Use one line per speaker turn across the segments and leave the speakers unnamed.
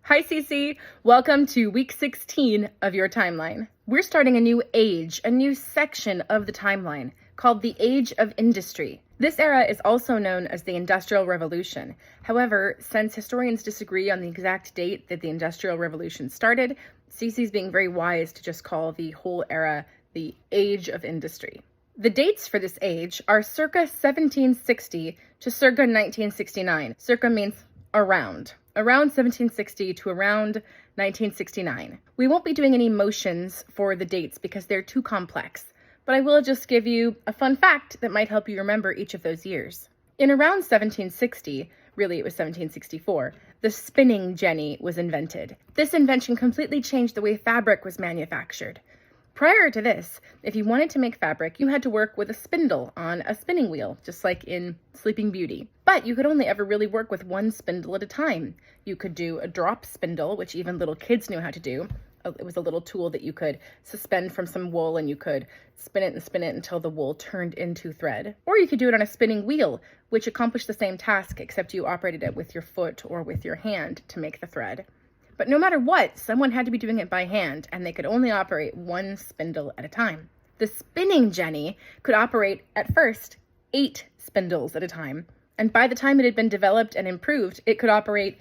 Hi, Cece. Welcome to week 16 of your timeline. We're starting a new age, a new section of the timeline called the Age of Industry. This era is also known as the Industrial Revolution. However, since historians disagree on the exact date that the Industrial Revolution started, Cece's being very wise to just call the whole era the Age of Industry. The dates for this age are circa 1760 to circa 1969. Circa means around 1760 to around 1969. We won't be doing any motions for the dates because they're too complex, but I will just give you a fun fact that might help you remember each of those years. In around 1760, really it was 1764, the spinning jenny was invented. This invention completely changed the way fabric was manufactured. Prior to this, if you wanted to make fabric, you had to work with a spindle on a spinning wheel, just like in Sleeping Beauty. But you could only ever really work with one spindle at a time. You could do a drop spindle, which even little kids knew how to do. It was a little tool that you could suspend from some wool and you could spin it until the wool turned into thread. Or you could do it on a spinning wheel, which accomplished the same task, except you operated it with your foot or with your hand to make the thread. But no matter what, someone had to be doing it by hand, and they could only operate one spindle at a time. The spinning jenny could operate, at first, 8 spindles at a time, and by the time it had been developed and improved, it could operate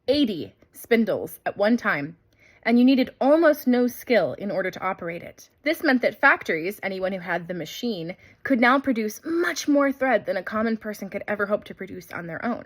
80 spindles at one time, and you needed almost no skill in order to operate it. This meant that factories, anyone who had the machine, could now produce much more thread than a common person could ever hope to produce on their own.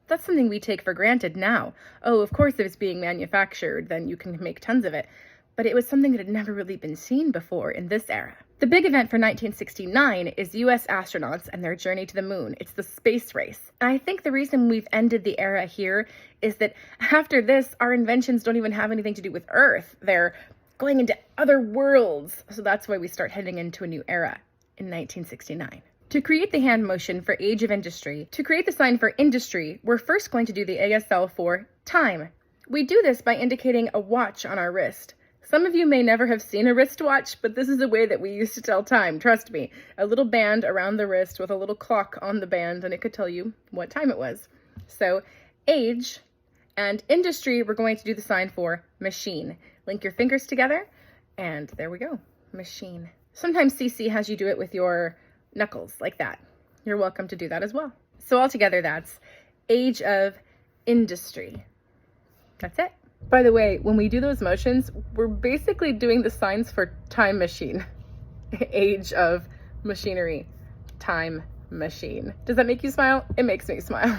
That's something we take for granted now. Oh, of course, if it's being manufactured, then you can make tons of it. But it was something that had never really been seen before in this era. The big event for 1969 is U.S. astronauts and their journey to the moon. It's the space race. And I think the reason we've ended the era here is that after this, our inventions don't even have anything to do with Earth. They're going into other worlds. So that's why we start heading into a new era in 1969. To create the hand motion for Age of Industry, to create the sign for industry, we're first going to do the ASL for time. We do this by indicating a watch on our wrist. Some of you may never have seen a wristwatch, but this is a way that we used to tell time, trust me. A little band around the wrist with a little clock on the band, and it could tell you what time it was. So, age and industry, we're going to do the sign for machine. Link your fingers together, and there we go, machine. Sometimes CC has you do it with your knuckles like that. You're welcome to do that as well. So altogether, that's Age of Industry. That's it. By the way, when we do those motions, we're basically doing the signs for time machine. Age of machinery, time machine. Does that make you smile? It makes me smile.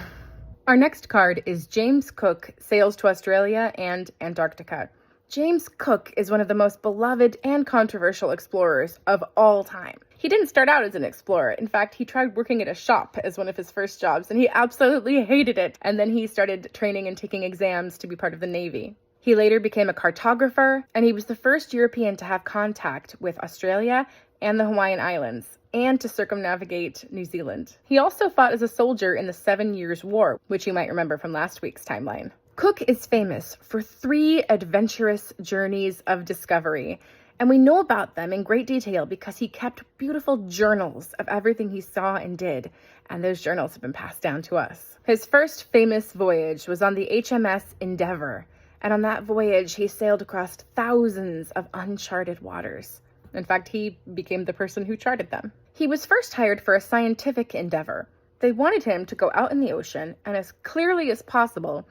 Our next card is James Cook sails to Australia and Antarctica. James Cook is one of the most beloved and controversial explorers of all time. He didn't start out as an explorer. In fact, he tried working at a shop as one of his first jobs, and he absolutely hated it. And then he started training and taking exams to be part of the Navy. He later became a cartographer, and he was the first European to have contact with Australia and the Hawaiian Islands, and to circumnavigate New Zealand. He also fought as a soldier in the 7 Years' War, which you might remember from last week's timeline. Cook is famous for 3 adventurous journeys of discovery, and we know about them in great detail because he kept beautiful journals of everything he saw and did, and those journals have been passed down to us. His first famous voyage was on the HMS Endeavour, and on that voyage he sailed across thousands of uncharted waters. In fact, he became the person who charted them. He was first hired for a scientific endeavor. They wanted him to go out in the ocean and, as clearly as possible,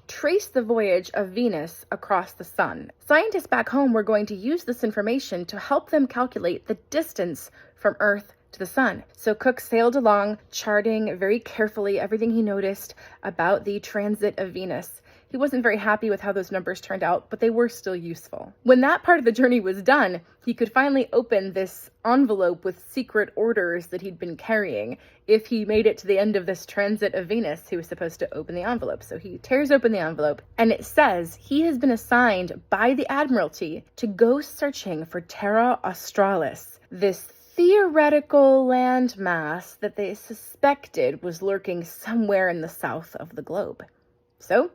trace the voyage of Venus across the sun. Scientists back home were going to use this information to help them calculate the distance from Earth to the sun. So Cook sailed along, charting very carefully everything he noticed about the transit of Venus. He wasn't very happy with how those numbers turned out, but they were still useful. When that part of the journey was done, he could finally open this envelope with secret orders that he'd been carrying. If he made it to the end of this transit of Venus, he was supposed to open the envelope. So he tears open the envelope, and it says he has been assigned by the Admiralty to go searching for Terra Australis, this theoretical landmass that they suspected was lurking somewhere in the south of the globe. So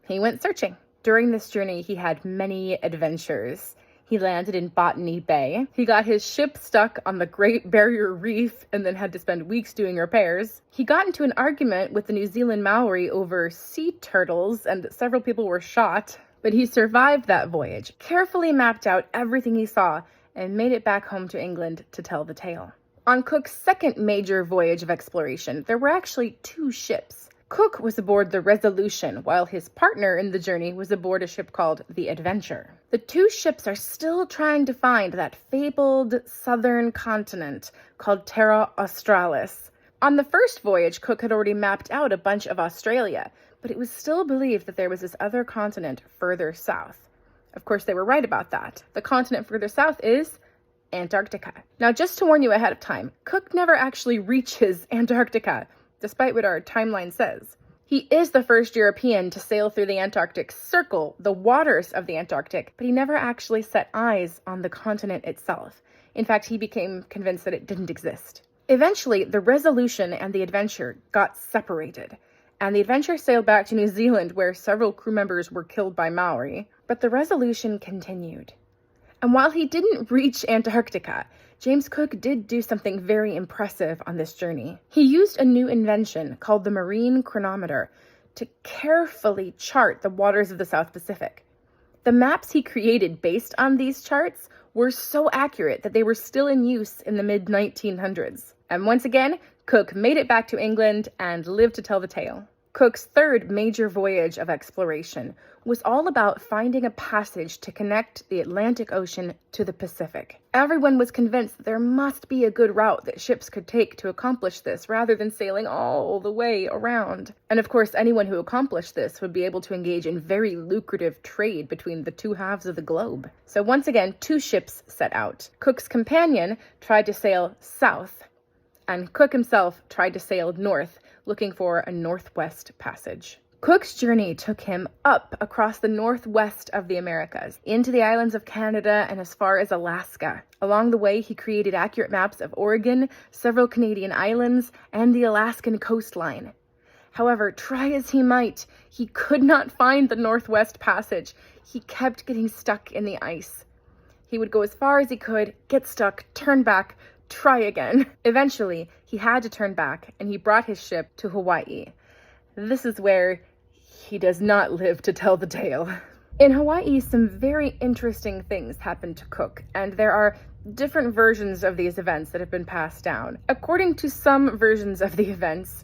he went searching. During this journey, he had many adventures. He landed in Botany Bay. He got his ship stuck on the Great Barrier Reef and then had to spend weeks doing repairs. He got into an argument with the New Zealand Maori over sea turtles, and several people were shot. But he survived that voyage, carefully mapped out everything he saw, and made it back home to England to tell the tale. On Cook's second major voyage of exploration, there were actually 2 ships. Cook was aboard the Resolution, while his partner in the journey was aboard a ship called the Adventure. The 2 ships are still trying to find that fabled southern continent called Terra Australis. On the first voyage, Cook had already mapped out a bunch of Australia, but it was still believed that there was this other continent further south. Of course, they were right about that. The continent further south is Antarctica. Now, just to warn you ahead of time, Cook never actually reaches Antarctica, despite what our timeline says. He is the first European to sail through the Antarctic Circle, the waters of the Antarctic, but he never actually set eyes on the continent itself. In fact, he became convinced that it didn't exist. Eventually, the Resolution and the Adventure got separated, and the Adventure sailed back to New Zealand, where several crew members were killed by Maori, but the Resolution continued. And while he didn't reach Antarctica, James Cook did do something very impressive on this journey. He used a new invention called the marine chronometer to carefully chart the waters of the South Pacific. The maps he created based on these charts were so accurate that they were still in use in the mid-1900s. And once again, Cook made it back to England and lived to tell the tale. Cook's third major voyage of exploration was all about finding a passage to connect the Atlantic Ocean to the Pacific. Everyone was convinced that there must be a good route that ships could take to accomplish this rather than sailing all the way around. And of course, anyone who accomplished this would be able to engage in very lucrative trade between the 2 halves of the globe. So once again, 2 ships set out. Cook's companion tried to sail south, and Cook himself tried to sail north, looking for a northwest passage. Cook's journey took him up across the northwest of the Americas, into the islands of Canada and as far as Alaska. Along the way, he created accurate maps of Oregon, several Canadian islands, and the Alaskan coastline. However, try as he might, he could not find the northwest passage. He kept getting stuck in the ice. He would go as far as he could, get stuck, turn back, try again. Eventually, he had to turn back, and he brought his ship to Hawaii. This is where he does not live to tell the tale. In Hawaii, some very interesting things happened to Cook, and there are different versions of these events that have been passed down. According to some versions of the events,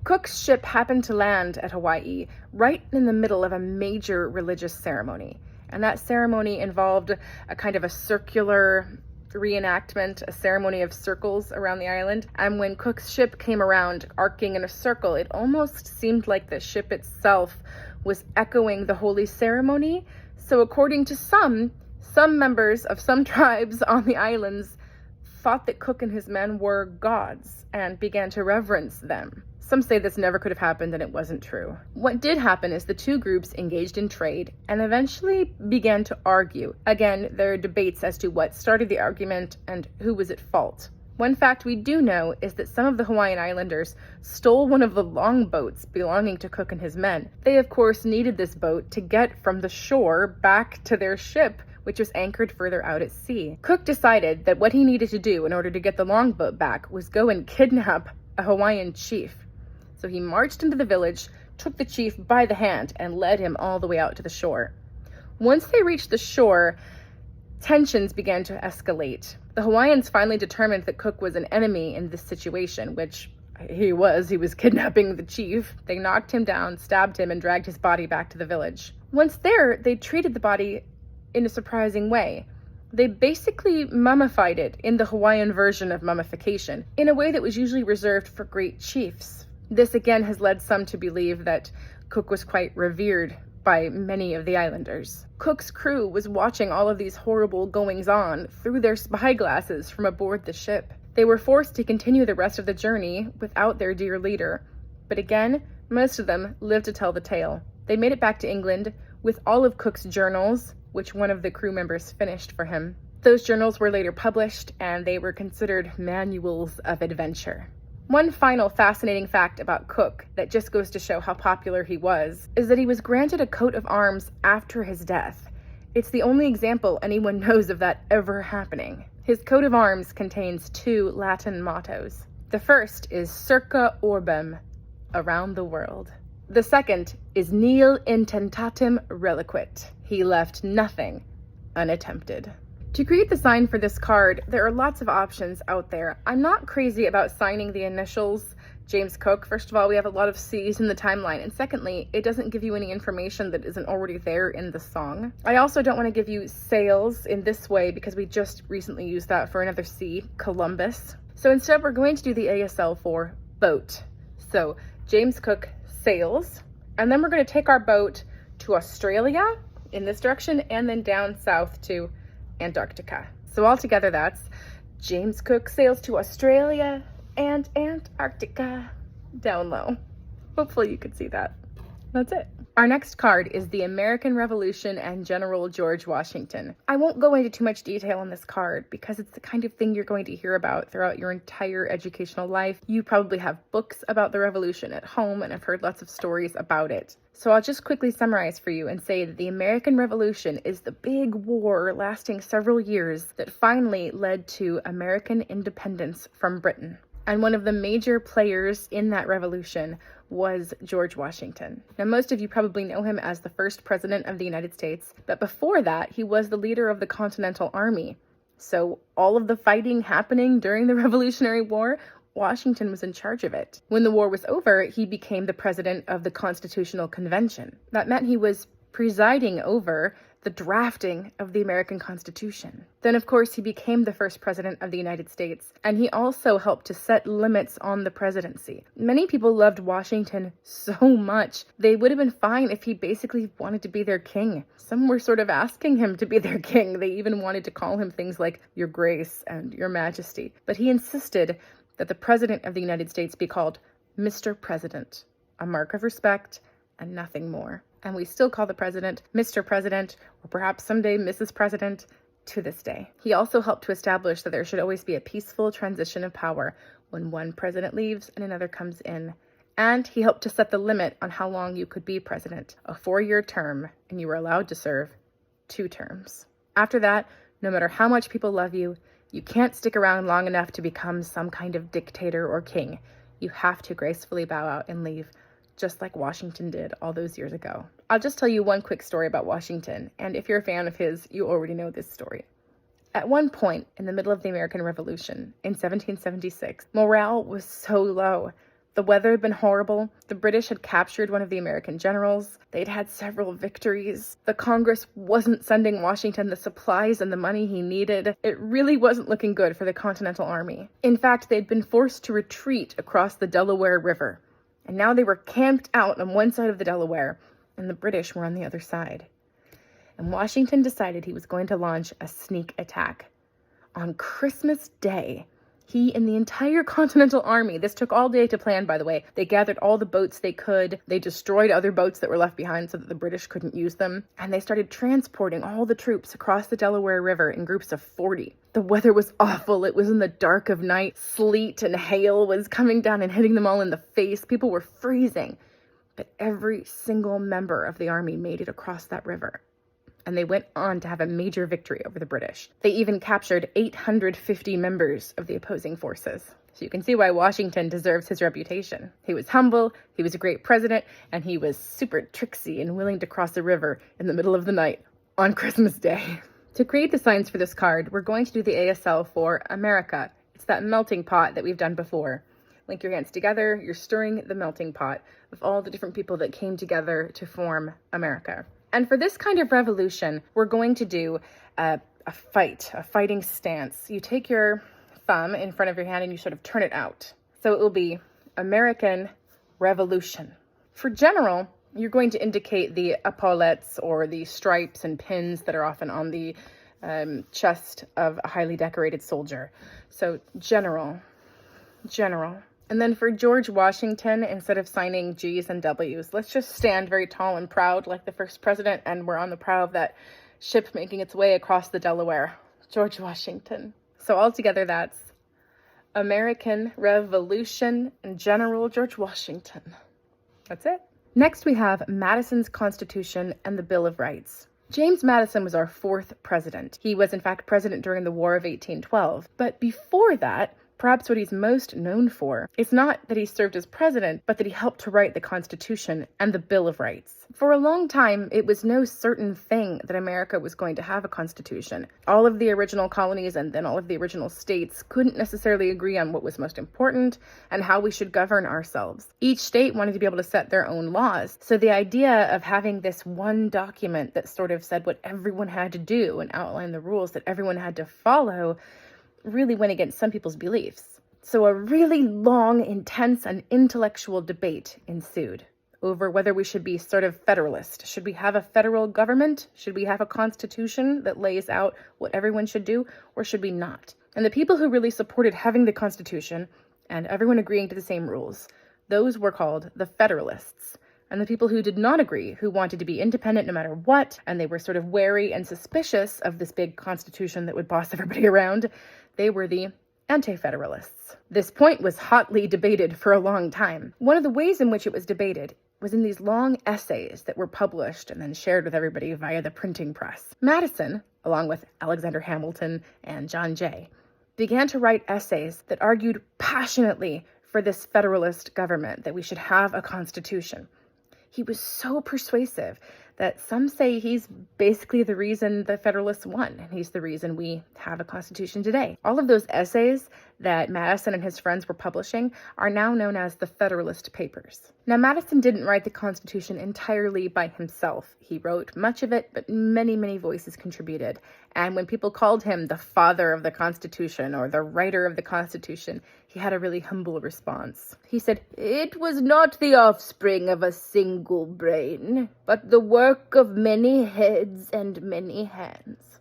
Cook's ship happened to land at Hawaii right in the middle of a major religious ceremony, and that ceremony involved a kind of a circular reenactment, a ceremony of circles around the island. And when Cook's ship came around, arcing in a circle, it almost seemed like the ship itself was echoing the holy ceremony. So according to some members of some tribes on the islands thought that Cook and his men were gods and began to reverence them. Some say this never could have happened and it wasn't true. What did happen is the 2 groups engaged in trade and eventually began to argue. Again, there are debates as to what started the argument and who was at fault. One fact we do know is that some of the Hawaiian Islanders stole one of the longboats belonging to Cook and his men. They, of course, needed this boat to get from the shore back to their ship, which was anchored further out at sea. Cook decided that what he needed to do in order to get the longboat back was go and kidnap a Hawaiian chief. So he marched into the village, took the chief by the hand, and led him all the way out to the shore. Once they reached the shore, tensions began to escalate. The Hawaiians finally determined that Cook was an enemy in this situation, which he was. He was kidnapping the chief. They knocked him down, stabbed him, and dragged his body back to the village. Once there, they treated the body in a surprising way. They basically mummified it in the Hawaiian version of mummification, in a way that was usually reserved for great chiefs. This again has led some to believe that Cook was quite revered by many of the islanders. Cook's crew was watching all of these horrible goings-on through their spyglasses from aboard the ship. They were forced to continue the rest of the journey without their dear leader. But again, most of them lived to tell the tale. They made it back to England with all of Cook's journals, which one of the crew members finished for him. Those journals were later published, and they were considered manuals of adventure. One final fascinating fact about Cook that just goes to show how popular he was is that he was granted a coat of arms after his death, It's the only example anyone knows of that ever happening. His coat of arms contains 2 Latin mottos. The first is Circa Orbem, around the world. The second is Nihil intentatim reliquit. He left nothing unattempted. To create the sign for this card, there are lots of options out there. I'm not crazy about signing the initials James Cook. First of all, we have a lot of C's in the timeline, and secondly, it doesn't give you any information that isn't already there in the song. I also don't want to give you sails in this way because we just recently used that for another C, Columbus. So instead, we're going to do the ASL for boat. So James Cook sails, and then we're going to take our boat to Australia in this direction and then down south to Antarctica. So altogether, that's James Cook sails to Australia and Antarctica, down low. Hopefully you could see that. That's it. Our next card is the American Revolution and General George Washington. I won't go into too much detail on this card because it's the kind of thing you're going to hear about throughout your entire educational life. You probably have books about the Revolution at home and have heard lots of stories about it. So I'll just quickly summarize for you and say that the American Revolution is the big war lasting several years that finally led to American independence from Britain. And one of the major players in that revolution was George Washington. Now, most of you probably know him as the first president of the United States, but before that, he was the leader of the Continental Army. So all of the fighting happening during the Revolutionary War, Washington was in charge of it. When the war was over, he became the president of the Constitutional Convention. That meant he was presiding over the drafting of the American Constitution. Then, of course, he became the first president of the United States, and he also helped to set limits on the presidency. Many people loved Washington so much, they would have been fine if he basically wanted to be their king. Some were sort of asking him to be their king. They even wanted to call him things like Your Grace and Your Majesty. But he insisted that the President of the United States be called Mr. President, a mark of respect and nothing more. And we still call the president Mr. President, or perhaps someday Mrs. President, to this day. He also helped to establish that there should always be a peaceful transition of power when one president leaves and another comes in. And he helped to set the limit on how long you could be president, a 4-year term, and you were allowed to serve 2 terms. After that, no matter how much people love you, you can't stick around long enough to become some kind of dictator or king. You have to gracefully bow out and leave, just like Washington did all those years ago. I'll just tell you one quick story about Washington, and if you're a fan of his, you already know this story. At one point in the middle of the American Revolution, in 1776, morale was so low. The weather had been horrible, the British had captured one of the American generals, they'd had several victories, the Congress wasn't sending Washington the supplies and the money he needed. It really wasn't looking good for the Continental Army. In fact, they'd been forced to retreat across the Delaware River. And now they were camped out on one side of the Delaware, and the British were on the other side. And Washington decided he was going to launch a sneak attack. On Christmas Day, he and the entire Continental Army, this took all day to plan, by the way, they gathered all the boats they could, they destroyed other boats that were left behind so that the British couldn't use them, and they started transporting all the troops across the Delaware River in groups of 40. The weather was awful. It was in the dark of night. Sleet and hail was coming down and hitting them all in the face. People were freezing. But every single member of the army made it across that river. And they went on to have a major victory over the British. They even captured 850 members of the opposing forces. So you can see why Washington deserves his reputation. He was humble, he was a great president, and he was super tricksy and willing to cross a river in the middle of the night on Christmas Day. To create the signs for this card, we're going to do the ASL for America. It's that melting pot that we've done before. Link your hands together, you're stirring the melting pot of all the different people that came together to form America. And for this kind of revolution, we're going to do a fighting stance. You take your thumb in front of your hand and you sort of turn it out. So it will be American Revolution. For general, you're going to indicate the epaulettes or the stripes and pins that are often on the chest of a highly decorated soldier. So general. And then for George Washington, instead of signing G's and W's, let's just stand very tall and proud like the first president, and we're on the prow of that ship making its way across the Delaware. George Washington. So altogether, that's American Revolution and General George Washington. That's it. Next, we have Madison's Constitution and the Bill of Rights. James Madison was our fourth president. He was, in fact, president during the War of 1812. But before that, perhaps what he's most known for is not that he served as president, but that he helped to write the Constitution and the Bill of Rights. For a long time, it was no certain thing that America was going to have a constitution. All of the original colonies and then all of the original states couldn't necessarily agree on what was most important and how we should govern ourselves. Each state wanted to be able to set their own laws. So the idea of having this one document that sort of said what everyone had to do and outlined the rules that everyone had to follow really went against some people's beliefs. So a really long, intense, and intellectual debate ensued over whether we should be sort of federalist. Should we have a federal government? Should we have a constitution that lays out what everyone should do, or should we not? And the people who really supported having the constitution and everyone agreeing to the same rules, those were called the Federalists. And the people who did not agree, who wanted to be independent no matter what, and they were sort of wary and suspicious of this big constitution that would boss everybody around, they were the Anti-Federalists. This point was hotly debated for a long time. One of the ways in which it was debated was in these long essays that were published and then shared with everybody via the printing press. Madison, along with Alexander Hamilton and John Jay, began to write essays that argued passionately for this Federalist government, that we should have a constitution. He was so persuasive that some say he's basically the reason the Federalists won, and he's the reason we have a constitution today. All of those essays that Madison and his friends were publishing are now known as the Federalist Papers. Now, Madison didn't write the Constitution entirely by himself. He wrote much of it, but many, many voices contributed. And when people called him the father of the Constitution or the writer of the Constitution, he had a really humble response. He said, "It was not the offspring of a single brain, but the work of many heads and many hands."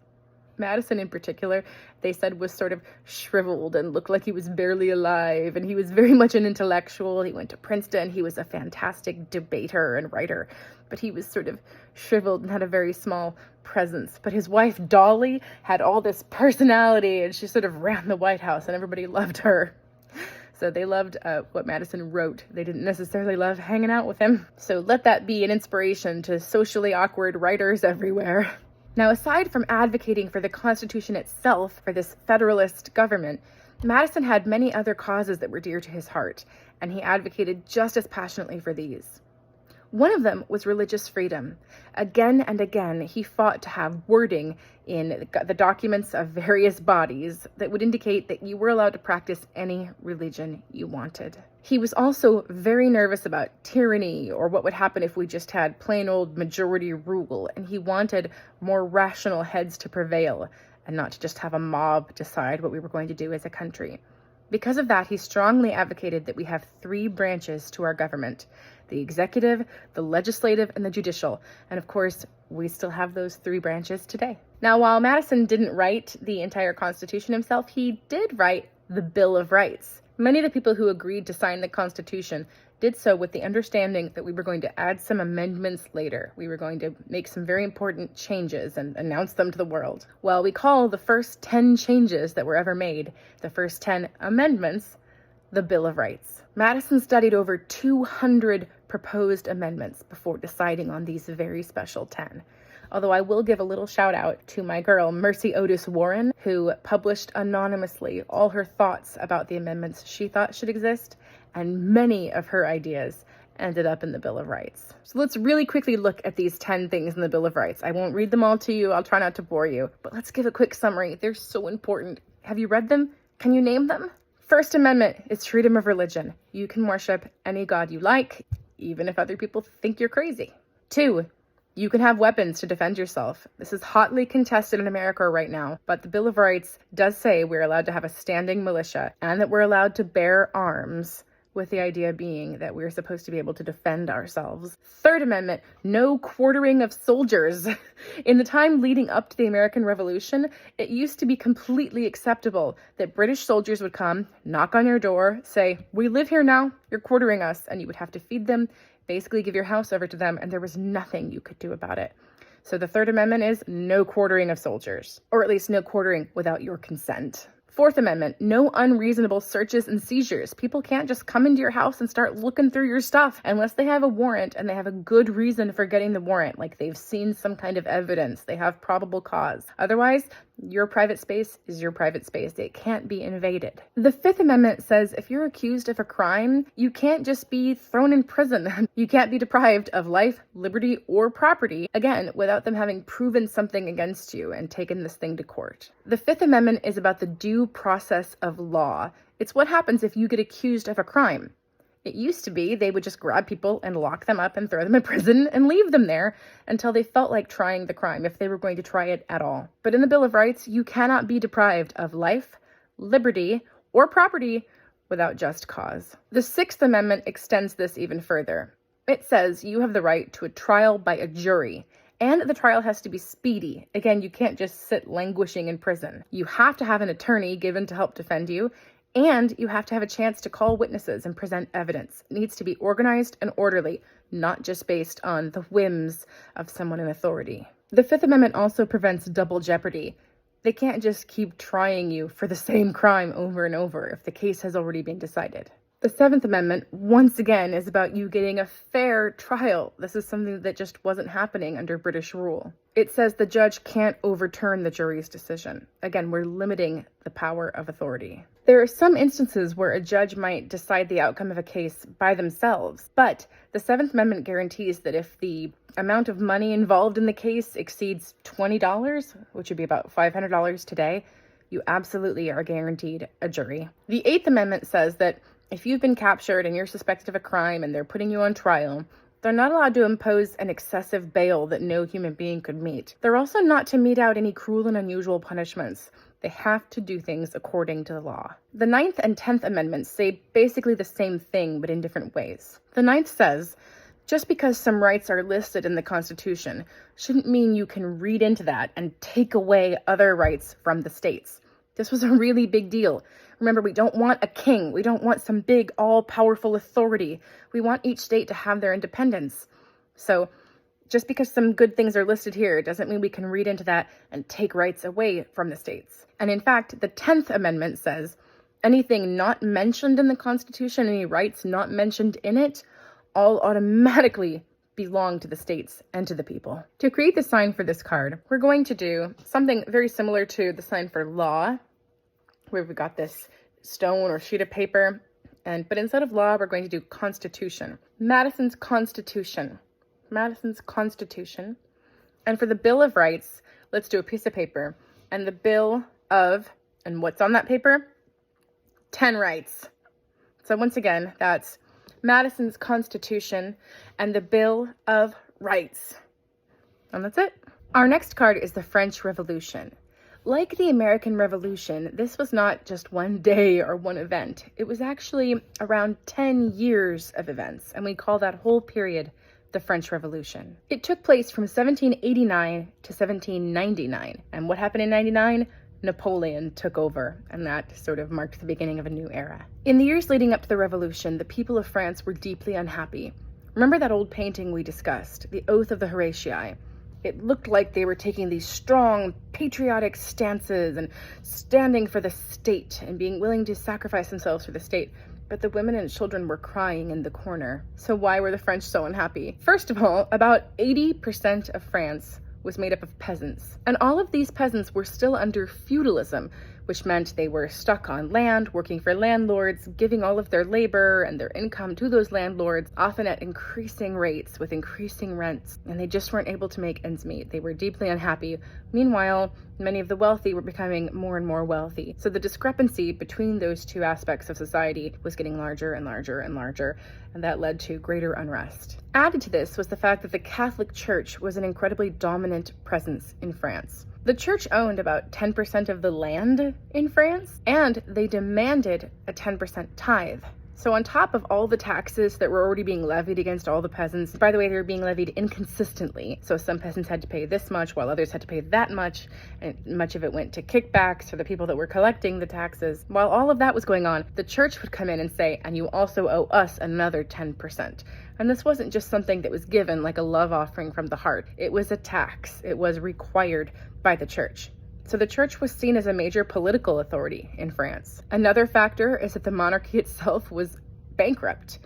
Madison in particular, they said, was sort of shriveled and looked like he was barely alive, and he was very much an intellectual. He went to Princeton. He was a fantastic debater and writer, but he was sort of shriveled and had a very small presence. But his wife, Dolly, had all this personality, and she sort of ran the White House, and everybody loved her. So they loved what Madison wrote. They didn't necessarily love hanging out with him. So let that be an inspiration to socially awkward writers everywhere. Now, aside from advocating for the Constitution itself, for this Federalist government, Madison had many other causes that were dear to his heart, and he advocated just as passionately for these. One of them was religious freedom. Again and again, he fought to have wording in the documents of various bodies that would indicate that you were allowed to practice any religion you wanted. He was also very nervous about tyranny, or what would happen if we just had plain old majority rule, and he wanted more rational heads to prevail and not to just have a mob decide what we were going to do as a country. Because of that, he strongly advocated that we have three branches to our government: the executive, the legislative, and the judicial. And of course, we still have those three branches today. Now, while Madison didn't write the entire Constitution himself, he did write the Bill of Rights. Many of the people who agreed to sign the Constitution did so with the understanding that we were going to add some amendments later. We were going to make some very important changes and announce them to the world. Well, we call the first 10 changes that were ever made, the first 10 amendments, the Bill of Rights. Madison studied over 200 proposed amendments before deciding on these very special 10. Although I will give a little shout out to my girl, Mercy Otis Warren, who published anonymously all her thoughts about the amendments she thought should exist, and many of her ideas ended up in the Bill of Rights. So let's really quickly look at these 10 things in the Bill of Rights. I won't read them all to you. I'll try not to bore you, but let's give a quick summary. They're so important. Have you read them? Can you name them? First Amendment is freedom of religion. You can worship any god you like, even if other people think you're crazy. 2, you can have weapons to defend yourself. This is hotly contested in America right now, but the Bill of Rights does say we're allowed to have a standing militia and that we're allowed to bear arms, with the idea being that we're supposed to be able to defend ourselves. Third Amendment, no quartering of soldiers. In the time leading up to the American Revolution, it used to be completely acceptable that British soldiers would come, knock on your door, say, "We live here now, you're quartering us," and you would have to feed them, basically give your house over to them, and there was nothing you could do about it. So the Third Amendment is no quartering of soldiers, or at least no quartering without your consent. Fourth Amendment, no unreasonable searches and seizures. People can't just come into your house and start looking through your stuff unless they have a warrant and they have a good reason for getting the warrant, like they've seen some kind of evidence, they have probable cause. Otherwise, your private space is your private space. It can't be invaded. The Fifth Amendment says if you're accused of a crime, you can't just be thrown in prison. You can't be deprived of life, liberty, or property, again, without them having proven something against you and taken this thing to court. The Fifth Amendment is about the due process of law. It's what happens if you get accused of a crime. It used to be they would just grab people and lock them up and throw them in prison and leave them there until they felt like trying the crime, if they were going to try it at all. But in the Bill of Rights, you cannot be deprived of life, liberty, or property without just cause. The Sixth Amendment extends this even further. It says you have the right to a trial by a jury, and the trial has to be speedy. Again, you can't just sit languishing in prison. You have to have an attorney given to help defend you, and you have to have a chance to call witnesses and present evidence. It needs to be organized and orderly, not just based on the whims of someone in authority. The Fifth Amendment also prevents double jeopardy. They can't just keep trying you for the same crime over and over if the case has already been decided. The Seventh Amendment, once again, is about you getting a fair trial. This is something that just wasn't happening under British rule. It says the judge can't overturn the jury's decision. Again, we're limiting the power of authority. There are some instances where a judge might decide the outcome of a case by themselves, but the Seventh Amendment guarantees that if the amount of money involved in the case exceeds $20, which would be about $500 today, you absolutely are guaranteed a jury. The Eighth Amendment says that if you've been captured and you're suspected of a crime and they're putting you on trial, they're not allowed to impose an excessive bail that no human being could meet. They're also not to mete out any cruel and unusual punishments. They have to do things according to the law. The Ninth and 10th Amendments say basically the same thing, but in different ways. The Ninth says, just because some rights are listed in the Constitution shouldn't mean you can read into that and take away other rights from the states. This was a really big deal. Remember, we don't want a king. We don't want some big, all-powerful authority. We want each state to have their independence. So just because some good things are listed here doesn't mean we can read into that and take rights away from the states. And in fact, the 10th Amendment says anything not mentioned in the Constitution, any rights not mentioned in it, all automatically belong to the states and to the people. To create the sign for this card, we're going to do something very similar to the sign for law, where we've got this stone or sheet of paper, but instead of law, we're going to do Constitution. Madison's Constitution. Madison's Constitution. And for the Bill of Rights, let's do a piece of paper. And the Bill of, and what's on that paper? 10 rights. So once again, that's Madison's Constitution and the Bill of Rights. And that's it. Our next card is the French Revolution. Like the American Revolution, this was not just one day or one event. It was actually around 10 years of events, and we call that whole period the French Revolution. It took place from 1789 to 1799, and what happened in 99? Napoleon took over, and that sort of marked the beginning of a new era. In the years leading up to the Revolution, the people of France were deeply unhappy. Remember that old painting we discussed, the Oath of the Horatii? It looked like they were taking these strong, patriotic stances and standing for the state and being willing to sacrifice themselves for the state. But the women and children were crying in the corner. So why were the French so unhappy? First of all, about 80% of France was made up of peasants. And all of these peasants were still under feudalism, which meant they were stuck on land, working for landlords, giving all of their labor and their income to those landlords, often at increasing rates with increasing rents, and they just weren't able to make ends meet. They were deeply unhappy. Meanwhile, many of the wealthy were becoming more and more wealthy. So the discrepancy between those two aspects of society was getting larger and larger and larger, and that led to greater unrest. Added to this was the fact that the Catholic Church was an incredibly dominant presence in France. The church owned about 10% of the land in France, and they demanded a 10% tithe. So on top of all the taxes that were already being levied against all the peasants, by the way, they were being levied inconsistently. So some peasants had to pay this much while others had to pay that much, and much of it went to kickbacks for the people that were collecting the taxes. While all of that was going on, the church would come in and say, and you also owe us another 10%. And this wasn't just something that was given like a love offering from the heart. It was a tax. It was required by the church. So the church was seen as a major political authority in France. Another factor is that the monarchy itself was bankrupt.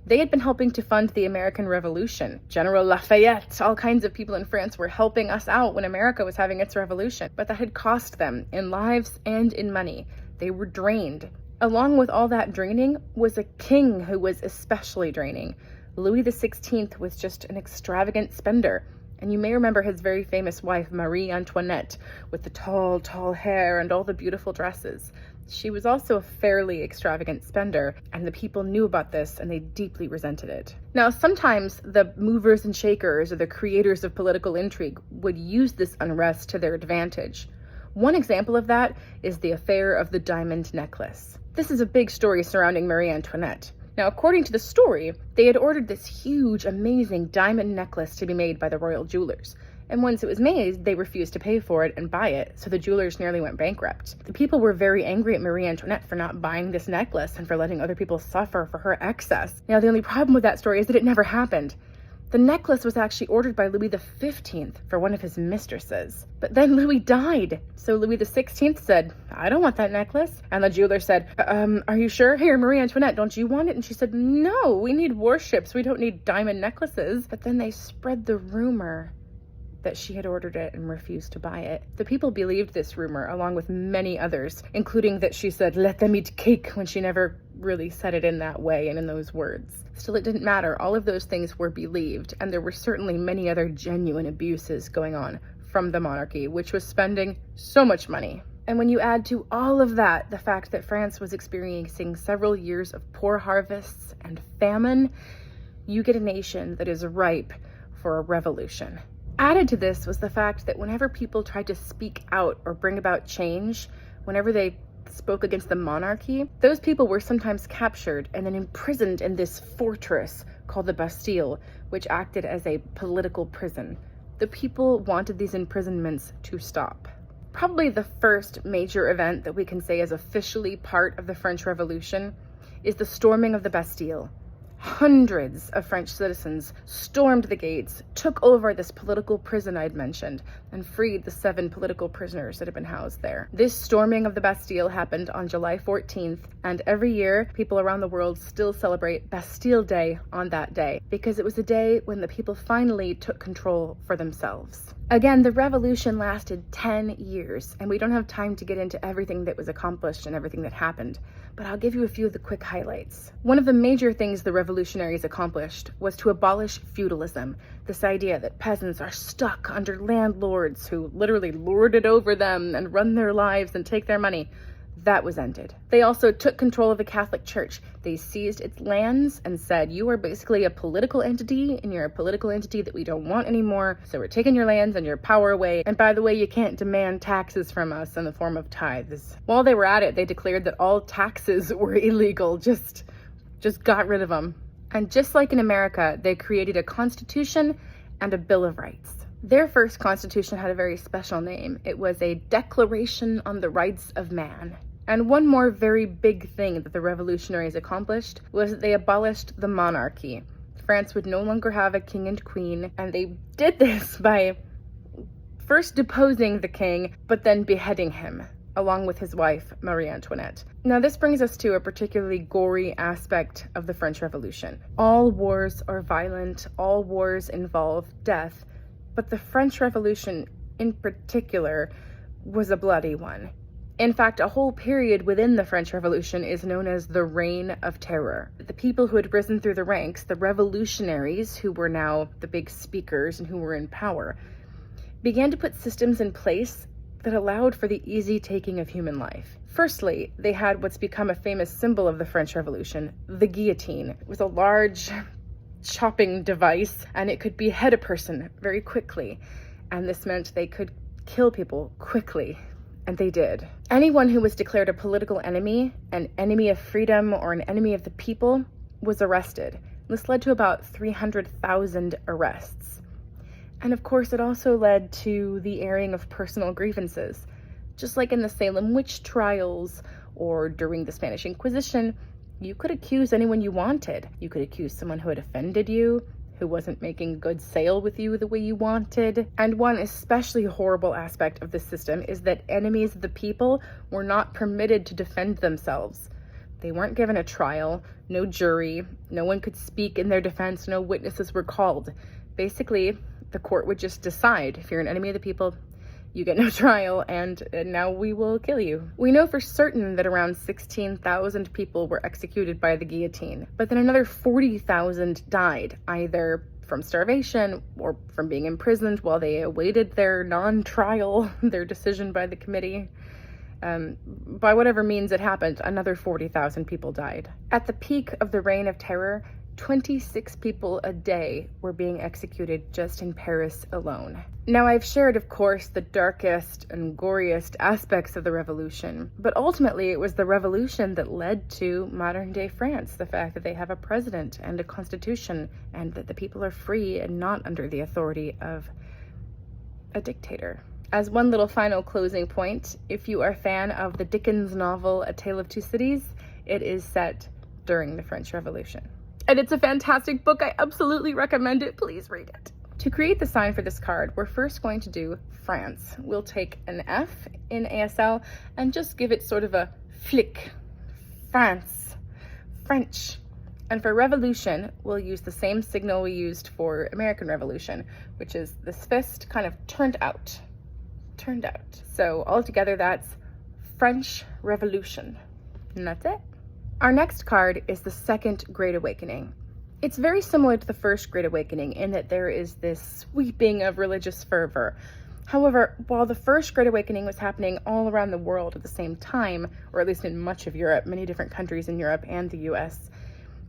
They had been helping to fund the American Revolution. General Lafayette, all kinds of people in France were helping us out when America was having its revolution. But that had cost them in lives and in money. They were drained. Along with all that draining was a king who was especially draining. Louis XVI was just an extravagant spender. And you may remember his very famous wife, Marie Antoinette, with the tall, tall hair and all the beautiful dresses. She was also a fairly extravagant spender, and the people knew about this and they deeply resented it. Now, sometimes the movers and shakers or the creators of political intrigue would use this unrest to their advantage. One example of that is the affair of the diamond necklace. This is a big story surrounding Marie Antoinette. Now, according to the story, they had ordered this huge, amazing diamond necklace to be made by the royal jewelers. And once it was made, they refused to pay for it and buy it, so the jewelers nearly went bankrupt. The people were very angry at Marie Antoinette for not buying this necklace and for letting other people suffer for her excess. Now, the only problem with that story is that it never happened. The necklace was actually ordered by Louis XV for one of his mistresses. But then Louis died. So Louis XVI said, I don't want that necklace. And the jeweler said, are you sure? Here, Marie Antoinette, don't you want it? And she said, no, we need warships. We don't need diamond necklaces. But then they spread the rumor that she had ordered it and refused to buy it. The people believed this rumor, along with many others, including that she said, let them eat cake, when she never really said it in that way and in those words. Still, it didn't matter. All of those things were believed, and there were certainly many other genuine abuses going on from the monarchy, which was spending so much money. And when you add to all of that the fact that France was experiencing several years of poor harvests and famine, you get a nation that is ripe for a revolution. Added to this was the fact that whenever people tried to speak out or bring about change, whenever they spoke against the monarchy, those people were sometimes captured and then imprisoned in this fortress called the Bastille, which acted as a political prison. The people wanted these imprisonments to stop. Probably the first major event that we can say is officially part of the French Revolution is the storming of the Bastille. Hundreds of French citizens stormed the gates, took over this political prison I'd mentioned, and freed the 7 political prisoners that had been housed there. This storming of the Bastille happened on July 14th, and every year, people around the world still celebrate Bastille Day on that day, because it was a day when the people finally took control for themselves. Again, the revolution lasted 10 years, and we don't have time to get into everything that was accomplished and everything that happened, but I'll give you a few of the quick highlights. One of the major things the revolutionaries accomplished was to abolish feudalism, this idea that peasants are stuck under landlords who literally lord it over them and run their lives and take their money. That was ended. They also took control of the Catholic Church. They seized its lands and said, you are basically a political entity, and you're a political entity that we don't want anymore, so we're taking your lands and your power away. And by the way, you can't demand taxes from us in the form of tithes. While they were at it, they declared that all taxes were illegal. Just got rid of them. And just like in America, they created a constitution and a Bill of Rights. Their first constitution had a very special name. It was a Declaration on the Rights of Man. And one more very big thing that the revolutionaries accomplished was that they abolished the monarchy. France would no longer have a king and queen, and they did this by first deposing the king, but then beheading him, along with his wife, Marie Antoinette. Now, this brings us to a particularly gory aspect of the French Revolution. All wars are violent, all wars involve death, but the French Revolution in particular was a bloody one. In fact, a whole period within the French Revolution is known as the Reign of Terror. The people who had risen through the ranks, the revolutionaries, who were now the big speakers and who were in power, began to put systems in place that allowed for the easy taking of human life. Firstly, they had what's become a famous symbol of the French Revolution, the guillotine. It was a large chopping device, and it could behead a person very quickly. And this meant they could kill people quickly. And they did. Anyone who was declared a political enemy, an enemy of freedom, or an enemy of the people was arrested. This led to about 300,000 arrests. And of course, it also led to the airing of personal grievances. Just like in the Salem witch trials or during the Spanish Inquisition, you could accuse anyone you wanted. You could accuse someone who had offended you, who wasn't making good sale with you the way you wanted. And one especially horrible aspect of this system is that enemies of the people were not permitted to defend themselves. They weren't given a trial, no jury, no one could speak in their defense, no witnesses were called. Basically, the court would just decide, if you're an enemy of the people, you get no trial, and now we will kill you. We know for certain that around 16,000 people were executed by the guillotine, but then another 40,000 died, either from starvation or from being imprisoned while they awaited their non-trial, their decision by the committee. By whatever means it happened, another 40,000 people died. At the peak of the Reign of Terror, 26 people a day were being executed just in Paris alone. Now, I've shared, of course, the darkest and goriest aspects of the revolution, but ultimately it was the revolution that led to modern-day France, the fact that they have a president and a constitution, and that the people are free and not under the authority of a dictator. As one little final closing point, if you are a fan of the Dickens novel A Tale of Two Cities, it is set during the French Revolution. And it's a fantastic book. I absolutely recommend it. Please read it. To create the sign for this card, we're first going to do France. We'll take an F in ASL and just give it sort of a flick. France. French. And for revolution, we'll use the same signal we used for American Revolution, which is this fist kind of turned out. Turned out. So altogether, that's French Revolution. And that's it. Our next card is the Second Great Awakening. It's very similar to the First Great Awakening in that there is this sweeping of religious fervor. However, while the First Great Awakening was happening all around the world at the same time, or at least in much of Europe, many different countries in Europe and the US,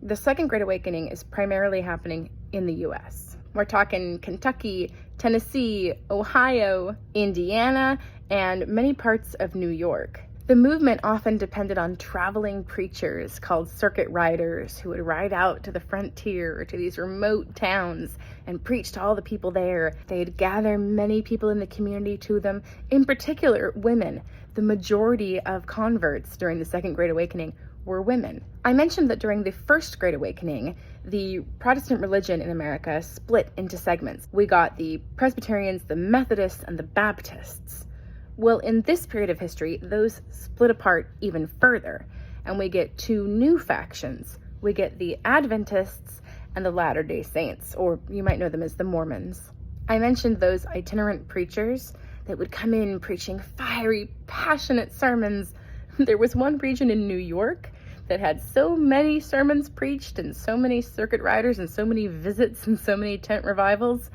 the Second Great Awakening is primarily happening in the US. We're talking Kentucky, Tennessee, Ohio, Indiana, and many parts of New York. The movement often depended on traveling preachers called circuit riders who would ride out to the frontier or to these remote towns and preach to all the people there. They'd gather many people in the community to them, in particular women. The majority of converts during the Second Great Awakening were women. I mentioned that during the First Great Awakening, the Protestant religion in America split into segments. We got the Presbyterians, the Methodists, and the Baptists. Well, in this period of history, those split apart even further, and we get two new factions. We get the Adventists and the Latter-day Saints, or you might know them as the Mormons. I mentioned those itinerant preachers that would come in preaching fiery, passionate sermons. There was one region in New York that had so many sermons preached and so many circuit riders and so many visits and so many tent revivals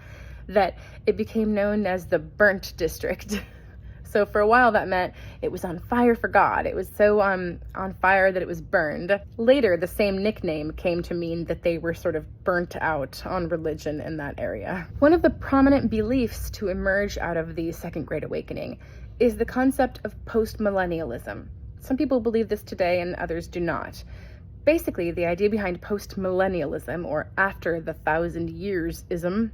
that it became known as the Burnt District. So for a while that meant it was on fire for God. It was so on fire that it was burned. Later, the same nickname came to mean that they were sort of burnt out on religion in that area. One of the prominent beliefs to emerge out of the Second Great Awakening is the concept of postmillennialism. Some people believe this today and others do not. Basically, the idea behind postmillennialism, or after the 1,000 years-ism,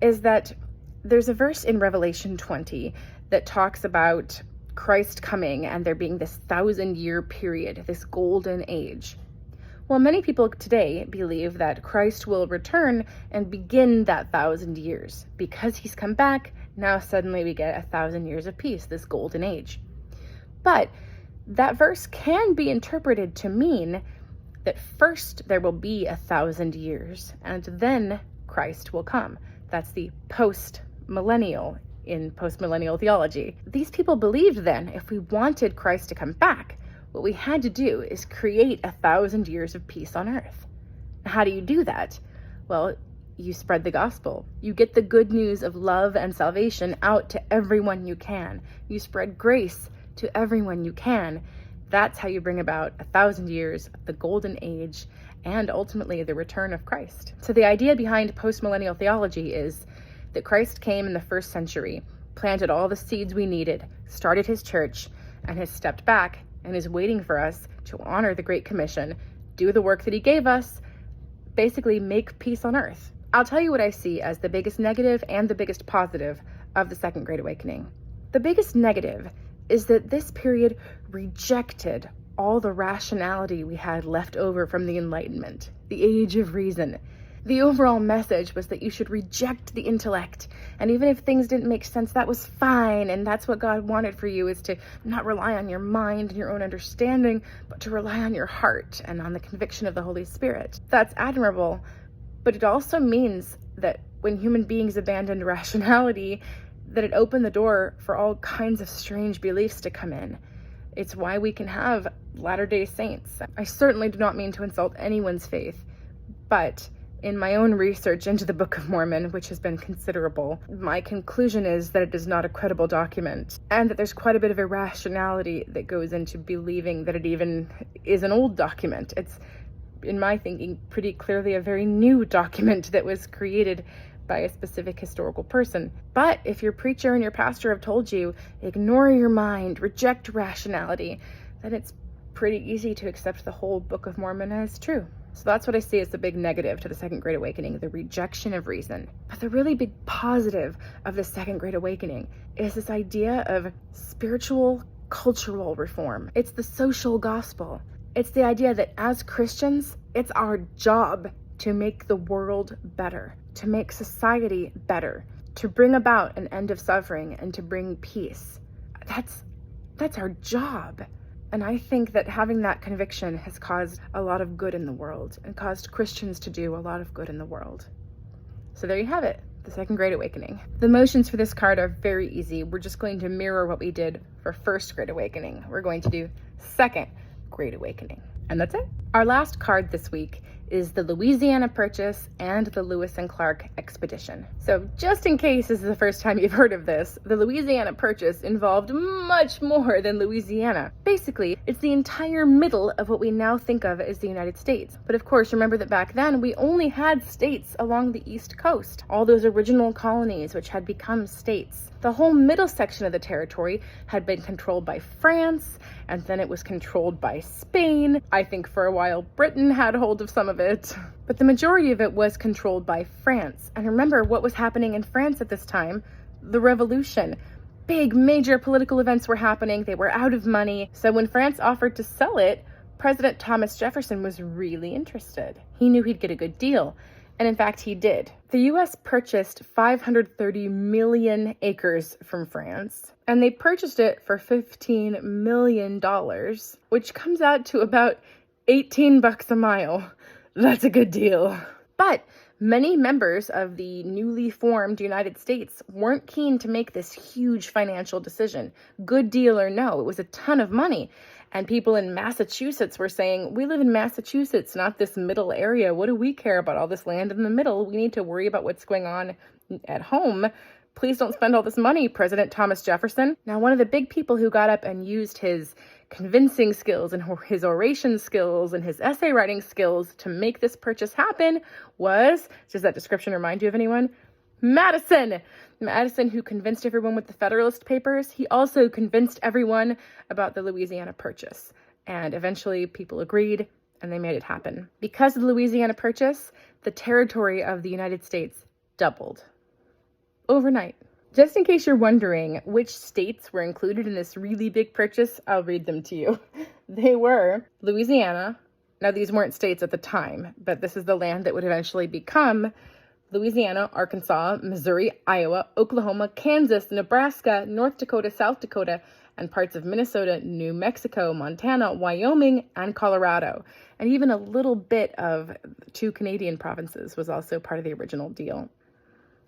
is that there's a verse in Revelation 20 that talks about Christ coming and there being this 1,000-year period, this golden age. Well, many people today believe that Christ will return and begin that 1,000 years. Because he's come back, now suddenly we get 1,000 years of peace, this golden age. But that verse can be interpreted to mean that first there will be 1,000 years and then Christ will come. That's the post-millennial in postmillennial theology. These people believed then if we wanted Christ to come back, what we had to do is create 1,000 years of peace on earth. How do you do that? Well, you spread the gospel. You get the good news of love and salvation out to everyone you can. You spread grace to everyone you can. That's how you bring about 1,000 years of the golden age and ultimately the return of Christ. So the idea behind postmillennial theology is that Christ came in the first century, planted all the seeds we needed, started his church, and has stepped back and is waiting for us to honor the Great Commission, do the work that he gave us, basically make peace on earth. I'll tell you what I see as the biggest negative and the biggest positive of the Second Great Awakening. The biggest negative is that this period rejected all the rationality we had left over from the Enlightenment, the Age of Reason. The overall message was that you should reject the intellect. And even if things didn't make sense, that was fine. And that's what God wanted for you, is to not rely on your mind and your own understanding, but to rely on your heart and on the conviction of the Holy Spirit. That's admirable. But it also means that when human beings abandoned rationality, that it opened the door for all kinds of strange beliefs to come in. It's why we can have Latter-day Saints. I certainly do not mean to insult anyone's faith, but in my own research into the Book of Mormon, which has been considerable, my conclusion is that it is not a credible document, and that there's quite a bit of irrationality that goes into believing that it even is an old document. It's, in my thinking, pretty clearly a very new document that was created by a specific historical person. But if your preacher and your pastor have told you, ignore your mind, reject rationality, then it's pretty easy to accept the whole Book of Mormon as true. So that's what I see as the big negative to the Second Great Awakening, the rejection of reason. But the really big positive of the Second Great Awakening is this idea of spiritual, cultural reform. It's the social gospel. It's the idea that as Christians, it's our job to make the world better, to make society better, to bring about an end of suffering and to bring peace. That's our job. And I think that having that conviction has caused a lot of good in the world and caused Christians to do a lot of good in the world. So there you have it, the Second Great Awakening. The motions for this card are very easy. We're just going to mirror what we did for First Great Awakening. We're going to do Second Great Awakening. And that's it. Our last card this week is the Louisiana Purchase and the Lewis and Clark Expedition. So just in case this is the first time you've heard of this, the Louisiana Purchase involved much more than Louisiana. Basically, it's the entire middle of what we now think of as the United States. But of course, remember that back then we only had states along the East Coast, all those original colonies which had become states. The whole middle section of the territory had been controlled by France, and then it was controlled by Spain. I think for a while Britain had hold of some of it. But the majority of it was controlled by France. And remember what was happening in France at this time? The Revolution. Big major political events were happening. They were out of money. So when France offered to sell it, President Thomas Jefferson was really interested. He knew he'd get a good deal. And in fact, he did. The U.S. purchased 530 million acres from France, and they purchased it for $15 million, which comes out to about $18 a mile. That's a good deal. But many members of the newly formed United States weren't keen to make this huge financial decision. Good deal or no, it was a ton of money. And people in Massachusetts were saying, we live in Massachusetts, not this middle area. What do we care about all this land in the middle? We need to worry about what's going on at home. Please don't spend all this money, President Thomas Jefferson. Now, one of the big people who got up and used his convincing skills and his oration skills and his essay writing skills to make this purchase happen was, does that description remind you of anyone? Madison! Madison, who convinced everyone with the Federalist Papers, he also convinced everyone about the Louisiana Purchase. And eventually people agreed and they made it happen. Because of the Louisiana Purchase, the territory of the United States doubled overnight. Just in case you're wondering which states were included in this really big purchase, I'll read them to you. They were Louisiana. Now, these weren't states at the time, but this is the land that would eventually become Louisiana, Arkansas, Missouri, Iowa, Oklahoma, Kansas, Nebraska, North Dakota, South Dakota, and parts of Minnesota, New Mexico, Montana, Wyoming, and Colorado. And even a little bit of 2 Canadian provinces was also part of the original deal.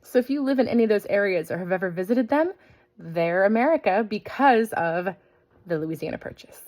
So if you live in any of those areas or have ever visited them, they're America because of the Louisiana Purchase.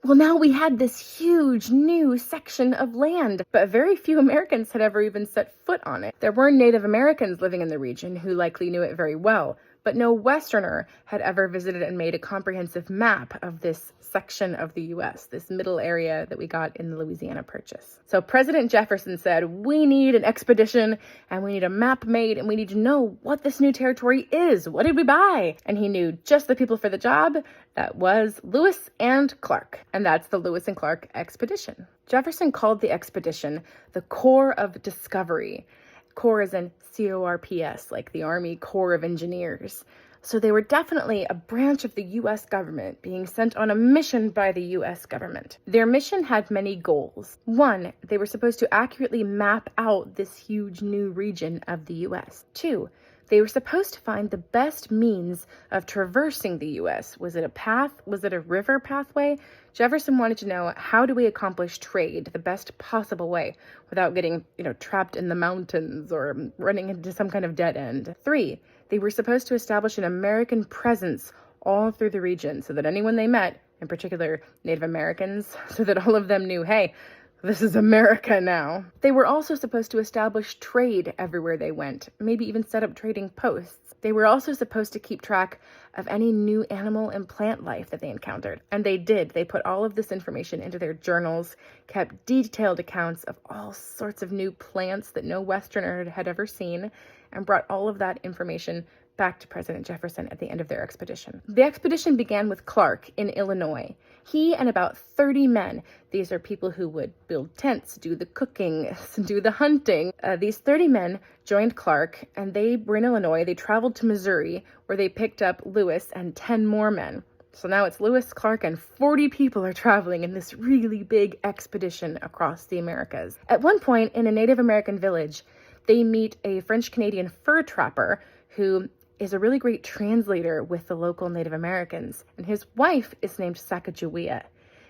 Well, now we had this huge new section of land, but very few Americans had ever even set foot on it. There were Native Americans living in the region who likely knew it very well, but no Westerner had ever visited and made a comprehensive map of this section of the U.S., this middle area that we got in the Louisiana Purchase. So President Jefferson said, we need an expedition and we need a map made and we need to know what this new territory is. What did we buy? And he knew just the people for the job. That was Lewis and Clark. And that's the Lewis and Clark Expedition. Jefferson called the expedition the Corps of Discovery. Corps as in CORPS, like the Army Corps of Engineers. So they were definitely a branch of the U.S. government being sent on a mission by the U.S. government. Their mission had many goals. One, they were supposed to accurately map out this huge new region of the U.S. Two, they were supposed to find the best means of traversing the U.S. Was it a path? Was it a river pathway? Jefferson wanted to know, how do we accomplish trade the best possible way without getting, trapped in the mountains or running into some kind of dead end? Three, they were supposed to establish an American presence all through the region so that anyone they met, in particular Native Americans, so that all of them knew, hey, this is America now. They were also supposed to establish trade everywhere they went, maybe even set up trading posts. They were also supposed to keep track of any new animal and plant life that they encountered. And they did. They put all of this information into their journals, kept detailed accounts of all sorts of new plants that no Westerner had ever seen, and brought all of that information back to President Jefferson at the end of their expedition. The expedition began with Clark in Illinois. He and about 30 men, these are people who would build tents, do the cooking, do the hunting. These 30 men joined Clark, and they were in Illinois. They traveled to Missouri, where they picked up Lewis and 10 more men. So now it's Lewis, Clark, and 40 people are traveling in this really big expedition across the Americas. At one point, in a Native American village, they meet a French-Canadian fur trapper who is a really great translator with the local Native Americans. And his wife is named Sacagawea.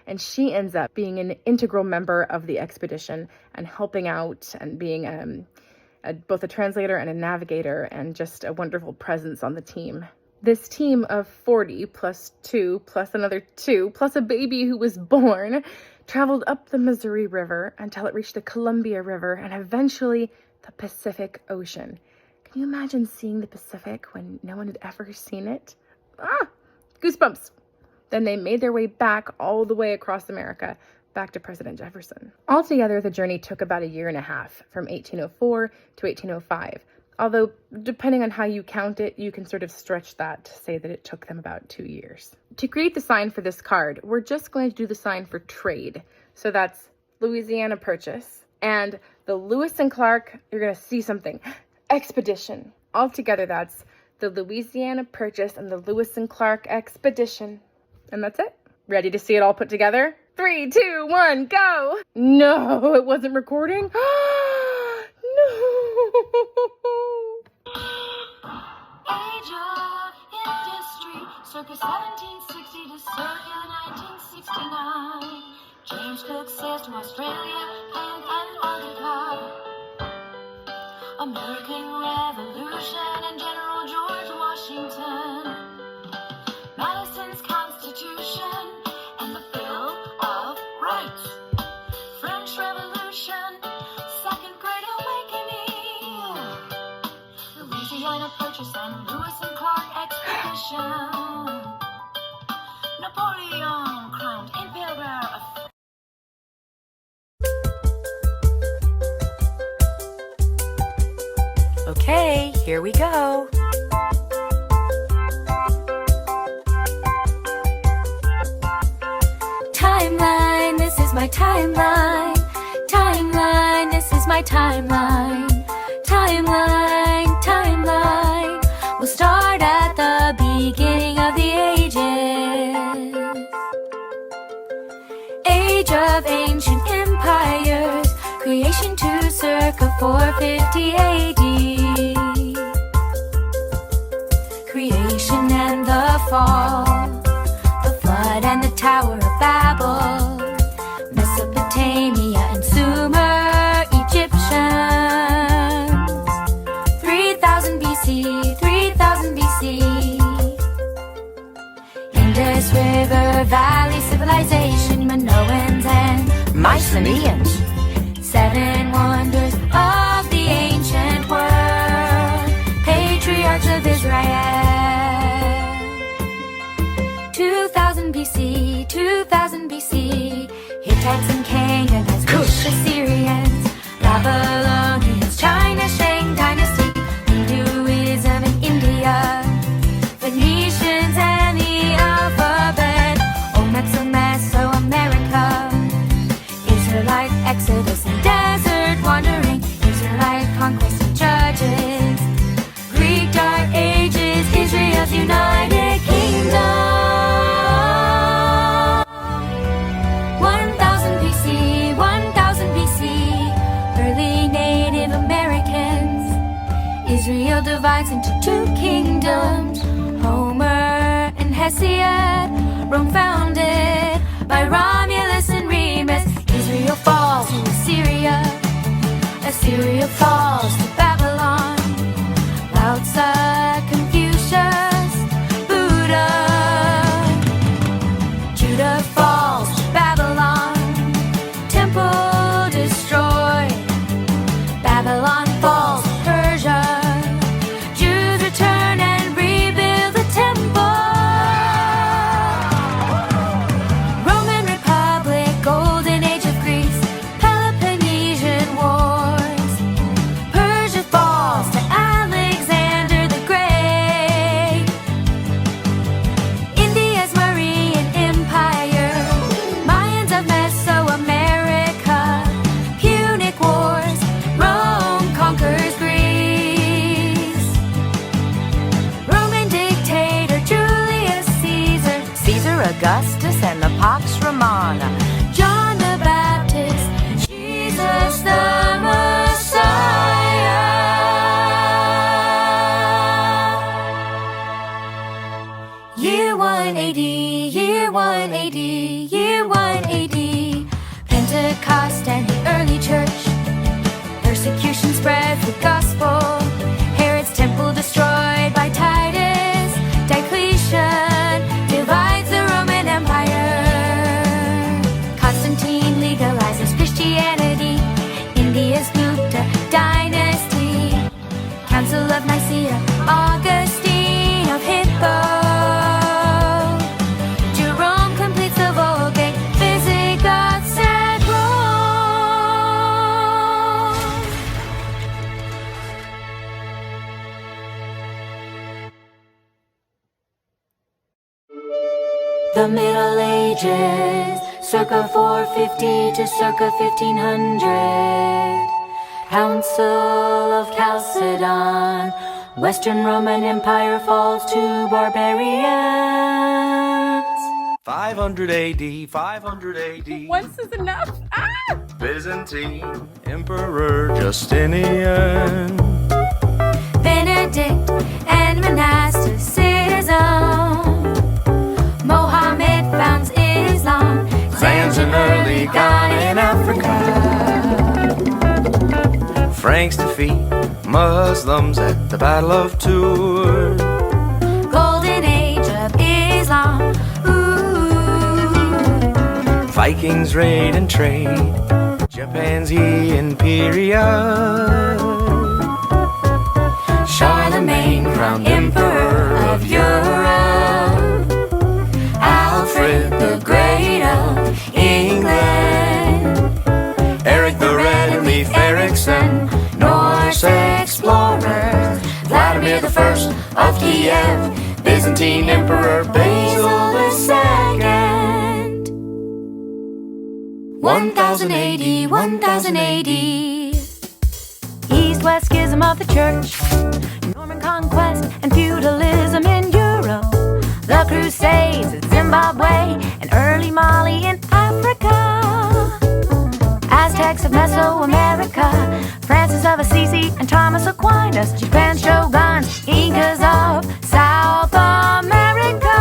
And she ends up being an integral member of the expedition and helping out and being both a translator and a navigator and just a wonderful presence on the team. This team of 40 plus 2 plus another 2 plus a baby who was born traveled up the Missouri River until it reached the Columbia River and eventually the Pacific Ocean. Can you imagine seeing the Pacific when no one had ever seen it? Goosebumps. Then they made their way back all the way across America, back to President Jefferson. Altogether, the journey took about a year and a half, from 1804 to 1805. Although, depending on how you count it, you can sort of stretch that to say that it took them about 2 years. To create the sign for this card, we're just going to do the sign for trade. So that's Louisiana Purchase. And the Lewis and Clark, you're going to see something. Expedition. Altogether, that's the Louisiana Purchase and the Lewis and Clark Expedition. And that's it. Ready to see it all put together? 3, 2, 1, go! No, it wasn't recording? No!
Age of industry, circa 1760 to circa 1969. James Cook sails to Australia and Antarctica. American Revolution and General George Washington. Madison's Constitution and the Bill of Rights. French Revolution, Second Great Awakening. Louisiana Purchase and Lewis and Clark Expedition. Napoleon crowned Emperor of
Okay, here we go.
Timeline, this is my timeline. Timeline, this is my timeline. Timeline, timeline. We'll start at the beginning of the ages. Age of ancient empires. Creation to circa 450 AD. Creation and the fall. The flood and the Tower of Babel. Mesopotamia and Sumer Egyptians. 3000 BC, 3000 BC. Indus River Valley Civilization, Minoans and
Mycenaeans.
7 wonders of the ancient world. Patriarchs of Israel. 2000 BC, 2000 BC. Hittites and Canaanites, Kush, Assyrians, Babylonians, China, Shang Dynasty, Hinduism in India, Phoenicians and the alphabet, Mesoamerica, Israelite Exodus and desert wandering, Israelite conquest and judges, Greek Dark Ages, Israel's united. two kingdoms, Homer and Hessian, Rome founded by Romulus and Remus. Israel falls to Assyria, Assyria falls to Babylon, Lao Tzu, Confucius, Buddha. Judah falls to Babylon, temple destroyed. Babylon falls to Persia, Jews return and rebuild the temple. Roman Republic, Golden Age of Greece, Peloponnesian Wars. Persia falls to Alexander the Great. India's Mauryan Empire, Mayans of Mesoamerica, Punic Wars, Rome conquers Greece. Roman dictator Julius Caesar,
Caesar Augustus and the Pax Romana.
John the Baptist, Jesus the Messiah. Year 1 AD, year 1 AD, year 1 AD. Pentecost and the early church. Persecution spreads the gospel. Herod's temple destroyed by Titus. Diocletian divides the Roman Empire. Constantine legalizes Christianity. India's Gupta dynasty. Council of Nicaea, Augustine of Hippo. Jerome completes the Vulgate, Visigoths at Rome. The Middle Ages, circa 450 to circa 1500. Council of Chalcedon, Western Roman Empire falls to barbarians.
500 AD, 500 AD.
Once is enough. Ah!
Byzantine Emperor Justinian.
Benedict and monasticism. Mohammed founds Islam.
Sands in early Ghana in Africa. Franks defeat Muslims at the Battle of Tours.
Golden Age of Islam. Ooh.
Vikings raid and trade. Japan's Imperial.
Charlemagne crowned Emperor of Europe. Alfred the Great of England.
Eric the Red and Leif Erikson.
Norse explorers. Vladimir the First of Kiev.
Byzantine Emperor
Basil the Second. 1000 AD, 1000 AD. East-West schism of the church. Norman conquest and feudalism in Europe. The Crusades in Zimbabwe and early Mali in Africa. Aztecs of Mesoamerica, Francis of Assisi and Thomas Aquinas, Japan's shoguns, Incas of South America.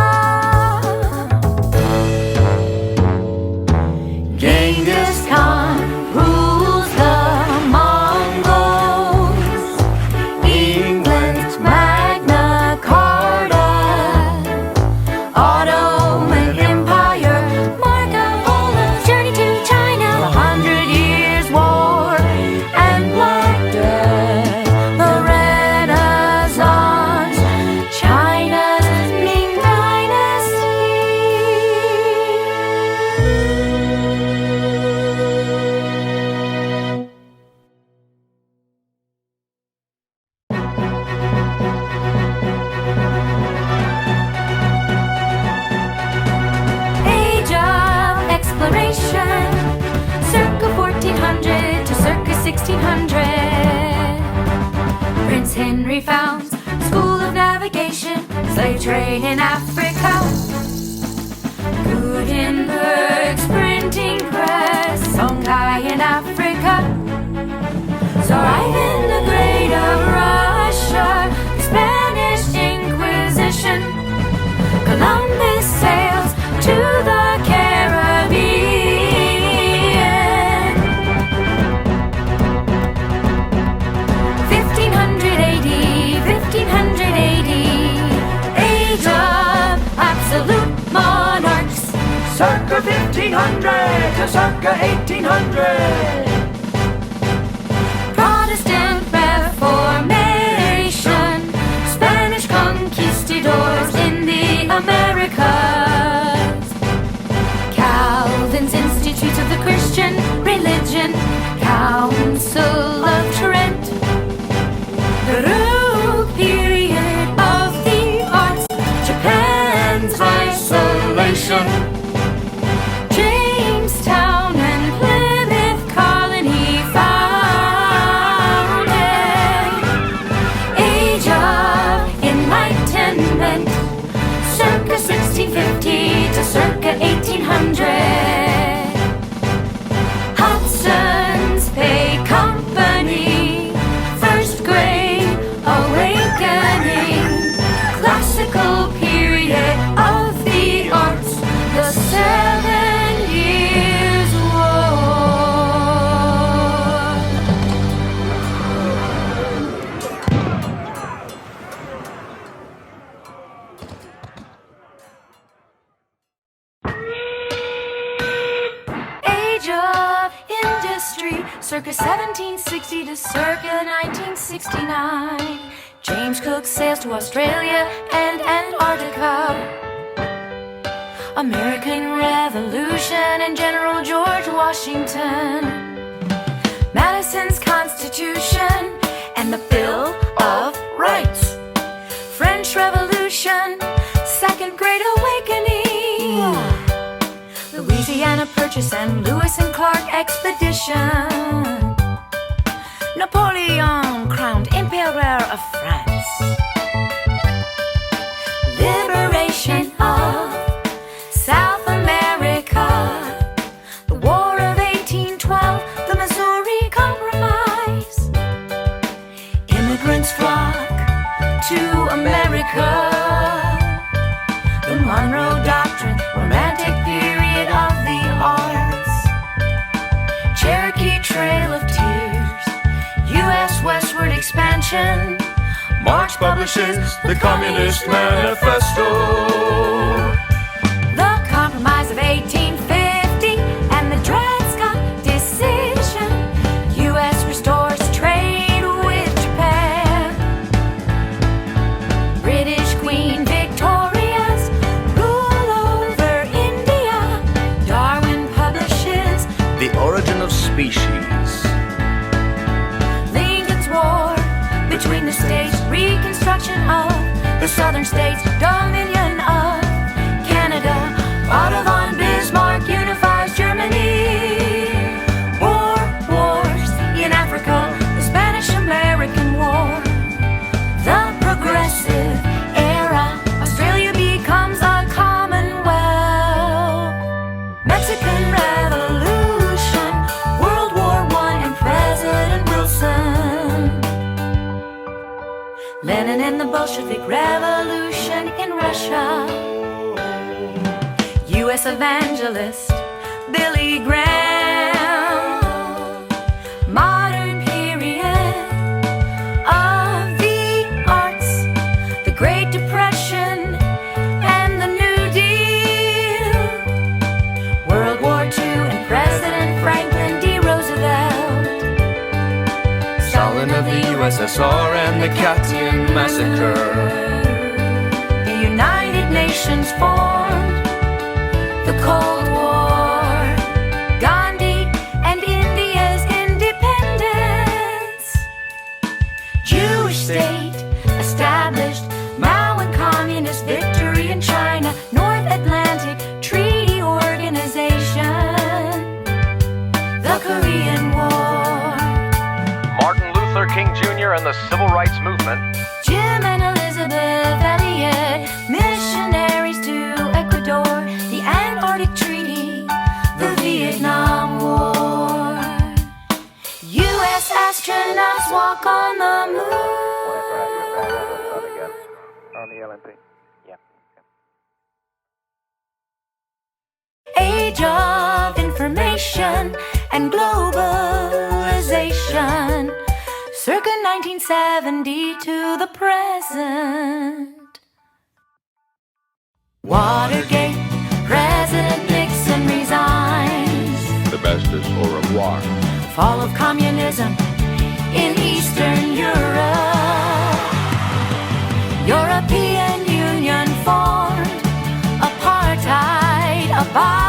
Genghis Khan rules the Mongols. England's Magna Carta. Ottoman Empire. Marco Polo's journey to China. 100 Years' War and Black Death. The Renaissance. China's Ming Dynasty. Age of exploration, circa 1400 to circa 1600. Prince Henry founds School of Navigation, slave trade in Africa. Gutenberg's printing press, Songhai in Africa. Tsar Ivan the Great of Russia, the Spanish
circa 1500 to circa 1800.
Protestant Reformation, Spanish conquistadors in the Americas, Calvin's Institutes of the Christian Religion, Council of Trent, the Rook period of the arts, Japan's isolation, Jamestown and Plymouth colony founded, Age of Enlightenment, circa 1650 to circa 1800, Hudson's Bay Company, First Great Awakening, classical period of the arts, the 7 Years' War. Age of Industry, circa 1760 to circa 1969. James Cook sails to Australia and Antarctica. American Revolution and General George Washington. Madison's Constitution and the Bill of Rights. French Revolution, Second Great Awakening. Louisiana Purchase and Lewis and Clark Expedition. Napoleon crowned Emperor of France. Liberation of South America. The War of 1812, the Missouri Compromise. Immigrants flock to America. The Monroe Doctrine, romantic period of the arts. Cherokee Trail of Tears, U.S. westward expansion.
Marx publishes the Communist Manifesto.
The Compromise of 1850 and the Dred Scott Decision. U.S. restores trade with Japan. British Queen Victoria's rule over India. Darwin publishes
The Origin of Species.
Lincoln's War between the states, reconstruction of the southern states, dominion of Canada. Otto von Bismarck unifies Germany. Wars in Africa, the Spanish-American War. The Progressive Era, Australia becomes a commonwealth. Mexican Revolution, World War I and President Wilson. Lenin and the Bolshevik Revolution in Russia. U.S. evangelist Billy Graham. Modern period of the arts. The Great Depression and the New Deal. World War II and President Franklin D. Roosevelt.
Stalin of the USSR and the Katyn Massacre.
The United Nations formed. The Cold War. Gandhi and India's independence. Jewish state established. Mao and communist victory in China. North Atlantic Treaty Organization. The Korean War.
Martin Luther King Jr. and the Civil Rights Movement.
Jim and Elizabeth Elliot, missionaries to Ecuador, the Antarctic Treaty, the Vietnam War. U.S. astronauts walk on the moon.
On the LNP. Yeah.
Age of Information and Globalization, circa 1970 to the present. Watergate, President Nixon
crisis or of war.
Fall of communism in Eastern Europe. European Union formed. Apartheid abolished.